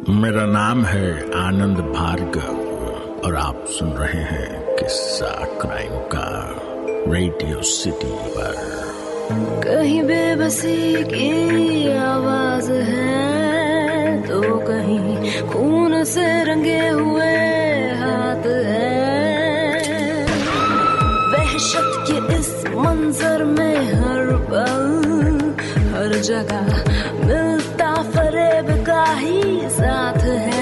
मेरा नाम है आनंद भार्गव और आप सुन रहे हैं किस्सा क्राइम का रेडियो सिटी पर। कहीं बेबसी की आवाज है तो कहीं खून से रंगे हुए हाथ है। वहशत के इस मंजर में हर पल हर जगह मिलता फरेब का ही साथ है।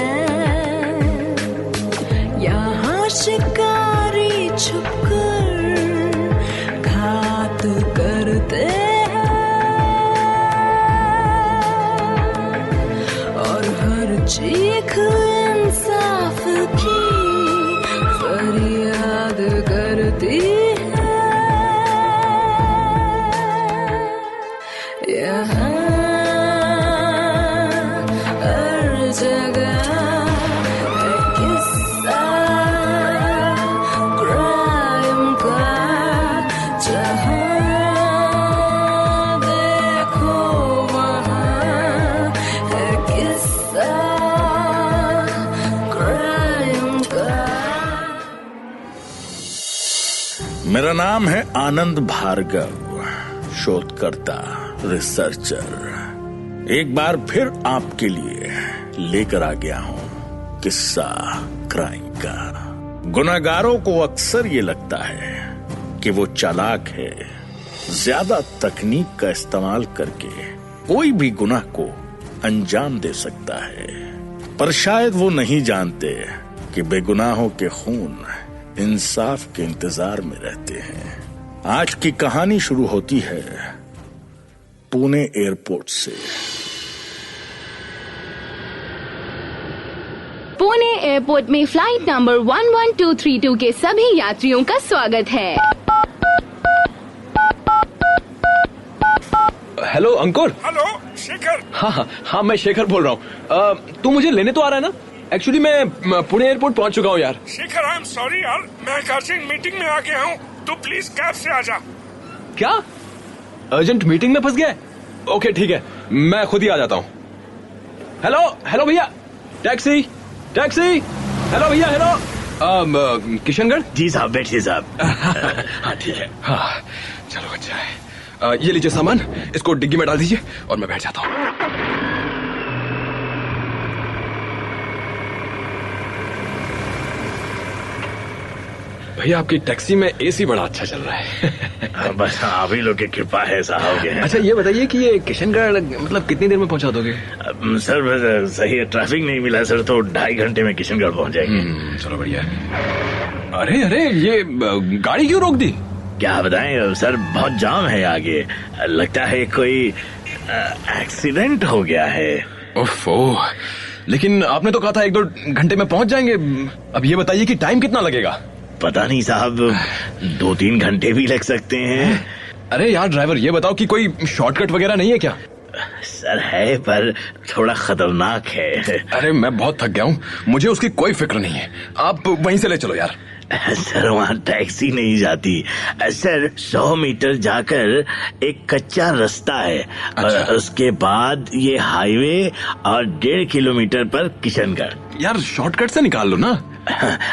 यहाँ शिकारी छुपकर घात करते हैं और हर चीख इंसाफ की फरियाद करती है। यहाँ हर जगह है किस्सा क्राइम का, जहाँ देखो वहाँ है किस्सा क्राइम का। मेरा नाम है आनंद भार्गव, शोधकर्ता, रिसर्चर। एक बार फिर आपके लिए लेकर आ गया हूं किस्सा क्राइम का। गुनाहगारों को अक्सर ये लगता है कि वो चालाक है, ज्यादा तकनीक का इस्तेमाल करके कोई भी गुनाह को अंजाम दे सकता है, पर शायद वो नहीं जानते कि बेगुनाहों के खून इंसाफ के इंतजार में रहते हैं। आज की कहानी शुरू होती है पुणे एयरपोर्ट से। पुणे एयरपोर्ट में फ्लाइट नंबर 11232 के सभी यात्रियों का स्वागत है। हेलो अंकुर। हेलो शेखर। हाँ मैं शेखर बोल रहा हूँ। तू मुझे लेने तो आ रहा है ना? एक्चुअली मैं पुणे एयरपोर्ट पहुंच चुका हूँ यार। शेखर आई एम सॉरी यार, मैं एक अर्जेंट मीटिंग में आ गया हूँ, तो प्लीज कैब से आ जा। क्या अर्जेंट मीटिंग में फंस गया? ओके ठीक है, मैं खुद ही आ जाता हूँ। हेलो भैया, टैक्सी। हेलो भैया, हेलो। किशनगढ़? जी साहब, बैठिए साहब। हाँ ठीक है। हाँ चलो अच्छा है। ये लीजिए सामान, इसको डिग्गी में डाल दीजिए और मैं बैठ जाता हूँ। भैया आपकी टैक्सी में एसी बड़ा अच्छा चल रहा है। बस आप ही लोग की कृपा है साहब। अच्छा ये बताइए कि ये किशनगढ़ मतलब कितनी देर में पहुंचा दोगे? सर बस सही है, ट्रैफिक नहीं मिला सर, तो 2.5 घंटे में किशनगढ़ पहुंच जाएंगे। चलो बढ़िया। अरे ये गाड़ी क्यों रोक दी? क्या बताएं सर, बहुत जाम है आगे, लगता है कोई एक्सीडेंट हो गया है। ओफो, लेकिन आपने तो कहा था 1-2 घंटे में पहुंच जाएंगे। अब ये बताइए कि टाइम कितना लगेगा? पता नहीं साहब, 2-3 घंटे भी लग सकते हैं। अरे यार ड्राइवर, ये बताओ कि कोई शॉर्टकट वगैरह नहीं है क्या? सर है, पर थोड़ा खतरनाक है। अरे मैं बहुत थक गया हूँ, मुझे उसकी कोई फिक्र नहीं है, आप वहीं से ले चलो यार। सर वहाँ टैक्सी नहीं जाती सर, 100 मीटर जाकर एक कच्चा रास्ता है। अच्छा। उसके बाद ये हाईवे और 1.5 किलोमीटर पर किशनगढ़। यार शॉर्टकट से निकाल लो ना।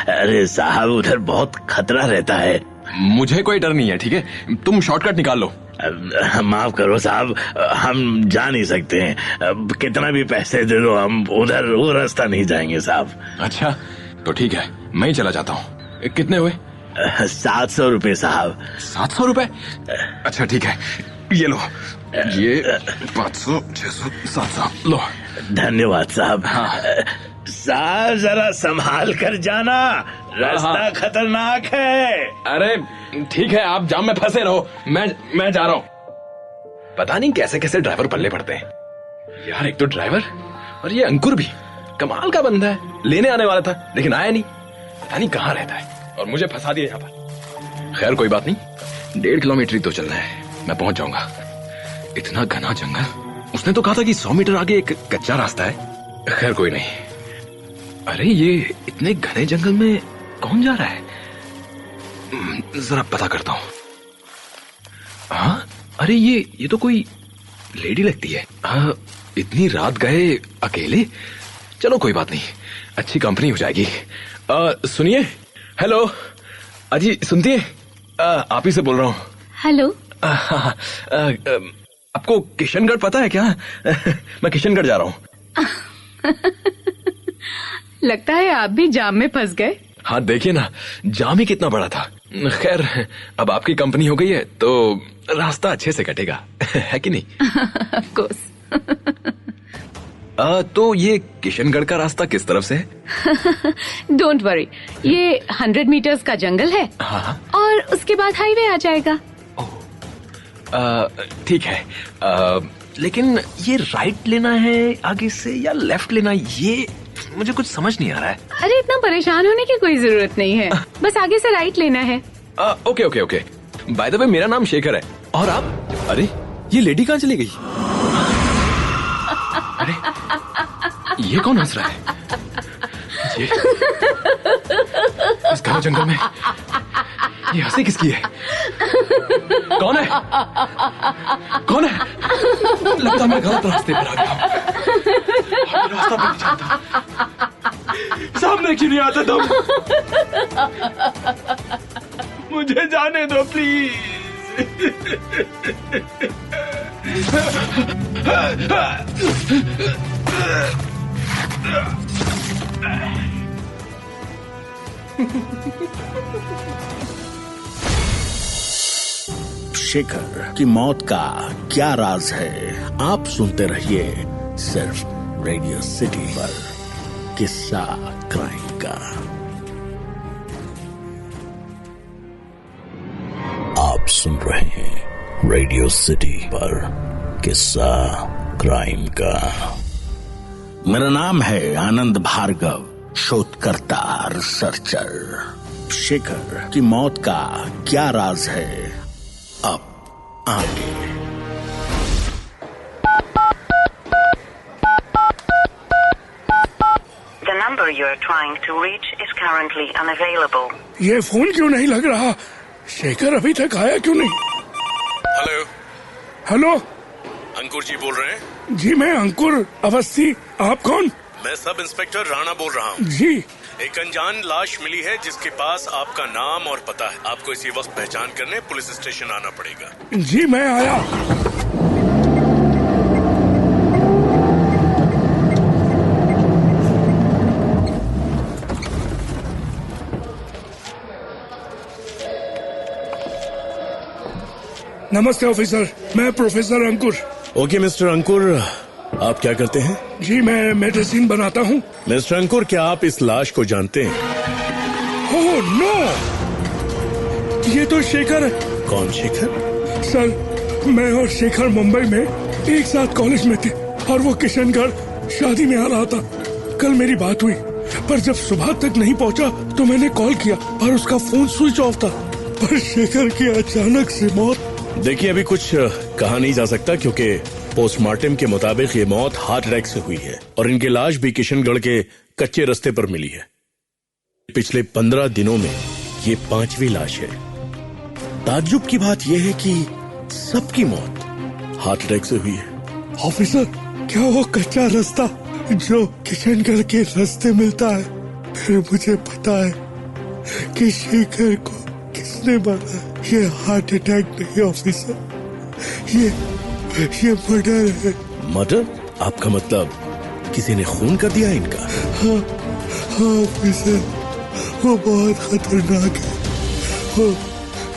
अरे साहब, उधर बहुत खतरा रहता है। मुझे कोई डर नहीं है, ठीक है, तुम शॉर्टकट निकाल लो। माफ करो साहब, हम जा नहीं सकते हैं, कितना भी पैसे दे दो हम उधर वो रास्ता नहीं जाएंगे साहब। अच्छा तो ठीक है, मैं ही चला जाता हूँ। कितने हुए? 700 रुपए साहब। 700 रुपए? अच्छा ठीक है, ये लो, ये 500, 600, 700 लो। धन्यवाद साहब। हाँ। साहब जरा संभाल कर जाना, रास्ता खतरनाक है। अरे ठीक है, आप जाम में फंसे रहो, मैं जा रहा हूँ। पता नहीं कैसे कैसे ड्राइवर पल्ले पड़ते हैं यार। एक तो ड्राइवर और ये अंकुर भी कमाल का बंदा है। लेने आने वाला था लेकिन आया नहीं, पता नहीं कहाँ रहता है, और मुझे फंसा दिया यहाँ पर। खैर कोई बात नहीं, 1.5 किलोमीटर ही तो चलना है, मैं पहुंच जाऊंगा। इतना घना जंगल, उसने तो कहा था कि 100 मीटर आगे एक कच्चा रास्ता है। खैर कोई नहीं। अरे ये इतने घने जंगल में कौन जा रहा है? जरा पता करता हूँ। हाँ, अरे ये तो कोई लेडी लगती है। हाँ, इतनी रात गए अकेले, चलो कोई बात नहीं, अच्छी कंपनी हो जाएगी। सुनिए, हेलो अजी, सुनती है? आप ही से बोल रहा हूँ। हेलो। आपको किशनगढ़ पता है क्या? मैं किशनगढ़ जा रहा हूँ। लगता है आप भी जाम में फंस गए। हाँ देखिए ना, जाम ही कितना बड़ा था। खैर, अब आपकी कंपनी हो गई है तो रास्ता अच्छे से कटेगा। है कि नहीं? Of course. तो ये किशनगढ़ का रास्ता किस तरफ से है? डोंट वरी, ये 100 मीटर्स का जंगल है। हाँ। और उसके बाद हाईवे आ जाएगा। ठीक है, लेकिन ये राइट लेना है आगे से या लेफ्ट लेना, ये मुझे कुछ समझ नहीं आ रहा है। अरे इतना परेशान होने की कोई जरूरत नहीं है, बस आगे से राइट लेना है। Okay okay okay. By the way, मेरा नाम शेखर है। और आप? अरे ये लेडी कहाँ चली गई? अरे ये कौन हंस रहा है? ये इस घने जंगल में ये हंसी किसकी है? कौन है? कौन है? लगता मैं गलत रास्ते पर आ गया हूँ। रास्ता भी नहीं जानता, सामने क्यों नहीं आता तुम? मुझे जाने दो प्लीज। शेखर की मौत का क्या राज है? आप सुनते रहिए सिर्फ रेडियो सिटी पर, किस्सा क्राइम का। आप सुन रहे हैं रेडियो सिटी पर किस्सा क्राइम का। मेरा नाम है आनंद भार्गव, शोधकर्ता रिसर्चर। शेखर की मौत का क्या राज है, अब आगे। The number you are trying to reach is currently unavailable. ये फोन क्यों नहीं लग रहा? शेखर अभी तक आया क्यों नहीं? Hello hello. अंकुर जी बोल रहे हैं? जी मैं अंकुर अवस्थी। आप कौन? मैं सब इंस्पेक्टर राणा बोल रहा हूँ। जी। एक अनजान लाश मिली है जिसके पास आपका नाम और पता है। आपको इसी वक्त पहचान करने पुलिस स्टेशन आना पड़ेगा। जी मैं आया। नमस्ते ऑफिसर, मैं प्रोफेसर अंकुर। ओके मिस्टर अंकुर, आप क्या करते हैं? जी मैं मेडिसिन बनाता हूँ। मिस्टर अंकुर, क्या आप इस लाश को जानते हैं? ओह नो, ये तो शेखर है। कौन शेखर? सर, मैं और शेखर मुंबई में एक साथ कॉलेज में थे और वो किशनगढ़ शादी में आ रहा था। कल मेरी बात हुई, पर जब सुबह तक नहीं पहुंचा तो मैंने कॉल किया पर उसका फोन स्विच ऑफ था। पर शेखर की अचानक से मौत। देखिए, अभी कुछ कहा नहीं जा सकता क्योंकि पोस्टमार्टम के मुताबिक ये मौत हार्ट अटैक से हुई है और इनकी लाश भी किशनगढ़ के कच्चे रास्ते पर मिली है। पिछले 15 दिनों में ये 5वीं लाश है। ताज्जुब की बात यह है कि सबकी मौत हार्ट अटैक से हुई है। ऑफिसर, क्या वो कच्चा रास्ता जो किशनगढ़ के रास्ते मिलता है? फिर मुझे पता है कि शेखर को किसने मारा। ये हार्ट अटैक नहीं ऑफिसर, ये मर्डर है। मर्डर? आपका मतलब किसी ने खून कर दिया इनका? हाँ ऑफिसर, वो बहुत खतरनाक है। वो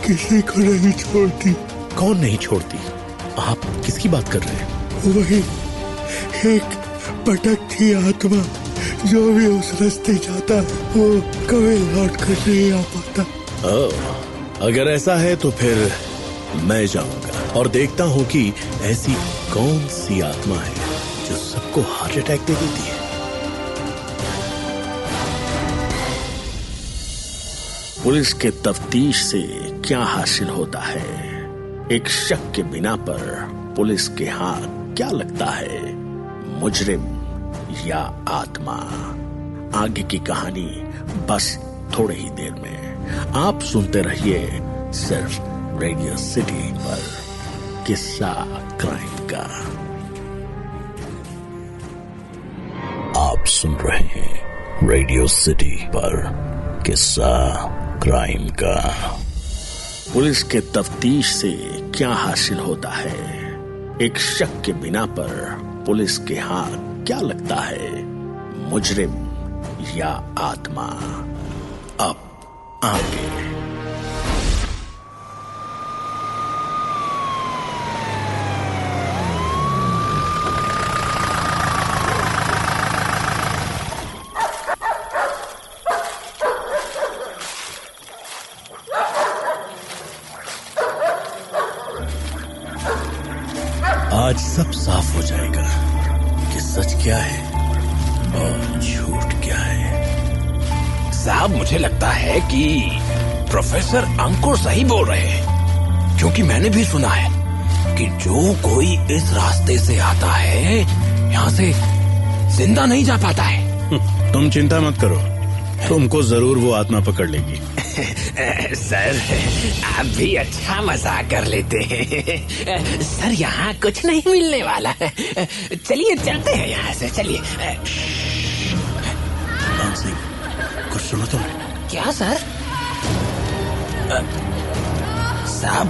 किसी को नहीं छोड़ती। कौन नहीं छोड़ती? आप किसकी बात कर रहे हैं? वही एक भटकती आत्मा जो भी उस रास्ते जाता है वो कभी लौट कर नहीं आ पाता। अगर ऐसा है तो फिर मैं जाऊंगा और देखता हूँ कि ऐसी कौन सी आत्मा है जो सबको हार्ट अटैक दे देती है। पुलिस के तफ्तीश से क्या हासिल होता है? एक शक के बिना पर पुलिस के हाथ क्या लगता है? मुजरिम या आत्मा? आगे की कहानी बस थोड़ी ही देर में। आप सुनते रहिए सिर्फ रेडियो सिटी पर किस्सा क्राइम का। आप आप सुन रहे हैं रेडियो सिटी पर किस्सा क्राइम का। पुलिस के तफ्तीश से क्या हासिल होता है, एक शक के बिना पर पुलिस के हाथ क्या लगता है, मुजरिम या आत्मा। अब आगे आज सब साफ हो जाएगा कि सच क्या है और झूठ क्या है। साहब, मुझे लगता है कि प्रोफेसर अंकुर सही बोल रहे हैं, क्योंकि मैंने भी सुना है कि जो कोई इस रास्ते से आता है यहाँ से जिंदा नहीं जा पाता है। तुम चिंता मत करो, तुमको जरूर वो आत्मा पकड़ लेगी। सर, आप भी अच्छा मजाक कर लेते हैं। सर, यहाँ कुछ नहीं मिलने वाला है। चलिए चलते हैं यहाँ से, चलिए। कुछ सुनो तुम। क्या सर? साहब,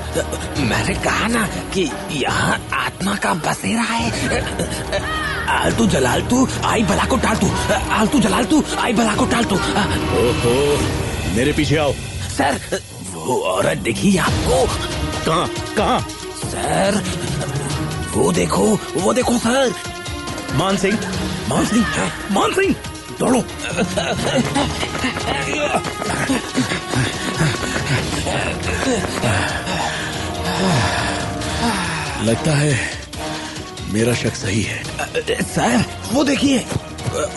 मैंने कहा ना कि यहाँ आत्मा का बसेरा है। आलतू जलालतू आई भला को टालतू, आलतू जलालतू आई भला को टालतू। ओहो, मेरे पीछे आओ। सर, वो औरत दिखी आपको? कहाँ कहाँ? सर, वो देखो सर। मान सिंह, मान सिंह, मान सिंह, दौड़ो। लगता है मेरा शक सही है। सर, वो देखिए,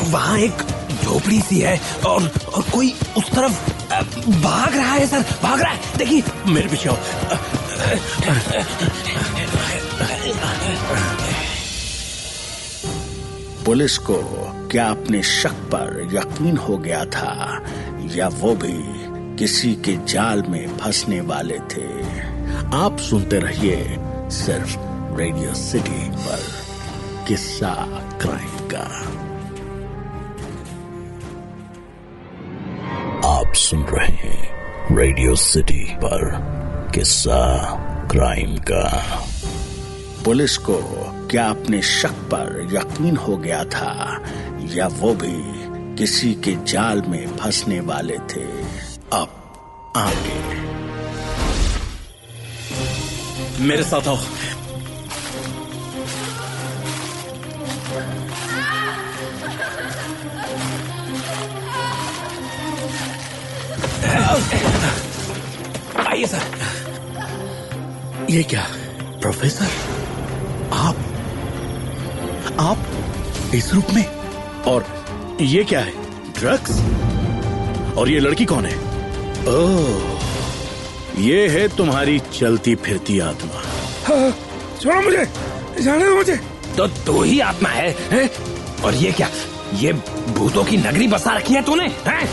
वहाँ एक झोपड़ी सी है और कोई उस तरफ भाग रहा है। सर, भाग रहा है, देखिए। मेरे पीछे आओ। पुलिस को क्या अपने शक पर यकीन हो गया था, या वो भी किसी के जाल में फंसने वाले थे? आप सुनते रहिए सिर्फ रेडियो सिटी पर किस्सा क्राइम का। आप सुन रहे हैं रेडियो सिटी पर किस्सा क्राइम का। पुलिस को क्या अपने शक पर यकीन हो गया था, या वो भी किसी के जाल में फंसने वाले थे? अब आगे मेरे साथ आओ। आइए सर। ये क्या प्रोफेसर, आप इस रूप में? और ये क्या है, ड्रग्स? और ये लड़की कौन है? ओह, ये है तुम्हारी चलती फिरती आत्मा। हाँ, छोड़ो मुझे, जाने दो मुझे। तो तू ही आत्मा है? और ये क्या, ये भूतों की नगरी बसा रखी है तूने? हैं?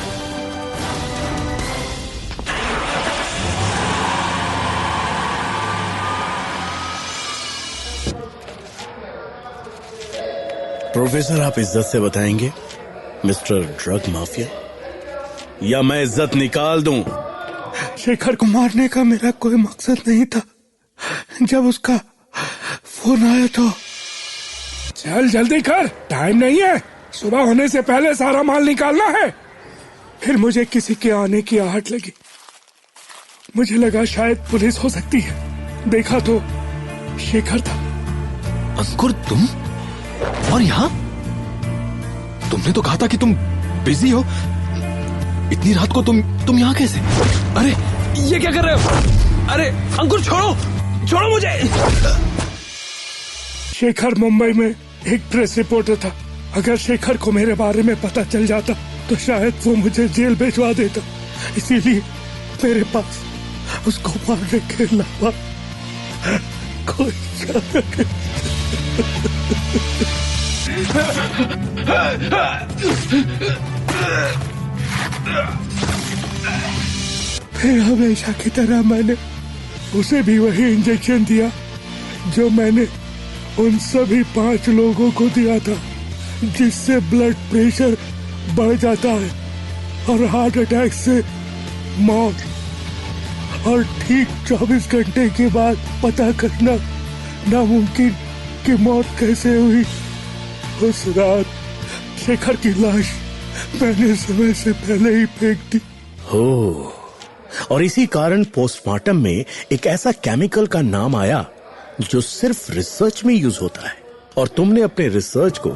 प्रोफेसर, आप इज्जत से बताएंगे मिस्टर ड्रग माफिया, या मैं इज्जत निकाल दूं? शेखर को मारने का मेरा कोई मकसद नहीं था। जब उसका फोन आया तो चल जल्दी कर, टाइम नहीं है, सुबह होने से पहले सारा माल निकालना है। फिर मुझे किसी के आने की आहट लगी। मुझे लगा शायद पुलिस हो सकती है। देखा तो शेखर था। अंकुर, तुम? और यहाँ? तुमने तो कहा था कि तुम बिजी हो। इतनी रात को तुम यहाँ कैसे? अरे, ये क्या कर रहे हो? अरे अंकुर, छोड़ो मुझे। शेखर मुंबई में एक प्रेस रिपोर्टर था। अगर शेखर को मेरे बारे में पता चल जाता तो शायद वो मुझे जेल भिजवा देता। इसीलिए मेरे पास उसको मारने के अलावा कोई चारा नहीं। फिर हमेशा की तरह मैंने उसे भी वही इंजेक्शन दिया जो मैंने उन सभी 5 लोगों को दिया था। जिससे ब्लड प्रेशर बढ़ जाता है और हार्ट अटैक से मौत। और ठीक 24 घंटे के बाद पता करना नामुमकिन कि मौत कैसे हुई। उस रात शेखर की लाश मैंने समय से पहले ही फेंक दी। हो, और इसी कारण पोस्टमार्टम में एक ऐसा केमिकल का नाम आया जो सिर्फ रिसर्च में यूज होता है, और तुमने अपने रिसर्च को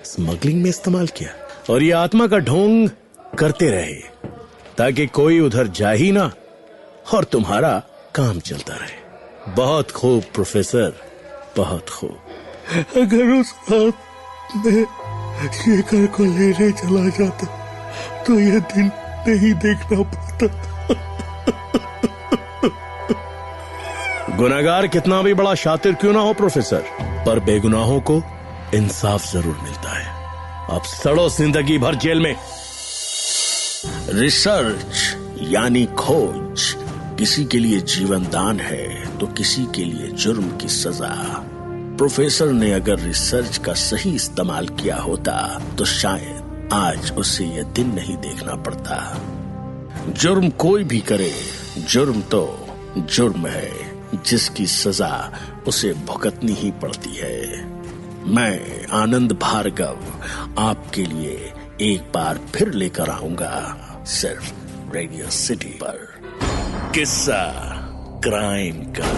स्मगलिंग में इस्तेमाल किया। और ये आत्मा का ढोंग करते रहे ताकि कोई उधर जा ही ना और तुम्हारा काम चलता रहे। बहुत खूब प्रोफेसर, बहुत खूब। अगर उस रात में शेखर को लेने चला जाता तो यह दिन नहीं देखना पड़ता। गुनहगार कितना भी बड़ा शातिर क्यों ना हो प्रोफेसर, पर बेगुनाहों को इंसाफ जरूर मिलता है। अब सड़ो जिंदगी भर जेल में। रिसर्च यानी खोज किसी के लिए जीवन दान है तो किसी के लिए जुर्म की सजा। प्रोफेसर ने अगर रिसर्च का सही इस्तेमाल किया होता तो शायद आज उसे यह दिन नहीं देखना पड़ता। जुर्म कोई भी करे, जुर्म तो जुर्म है जिसकी सजा उसे भुगतनी ही पड़ती है। मैं आनंद भार्गव आपके लिए एक बार फिर लेकर आऊंगा सिर्फ रेडियो सिटी पर किस्सा क्राइम का।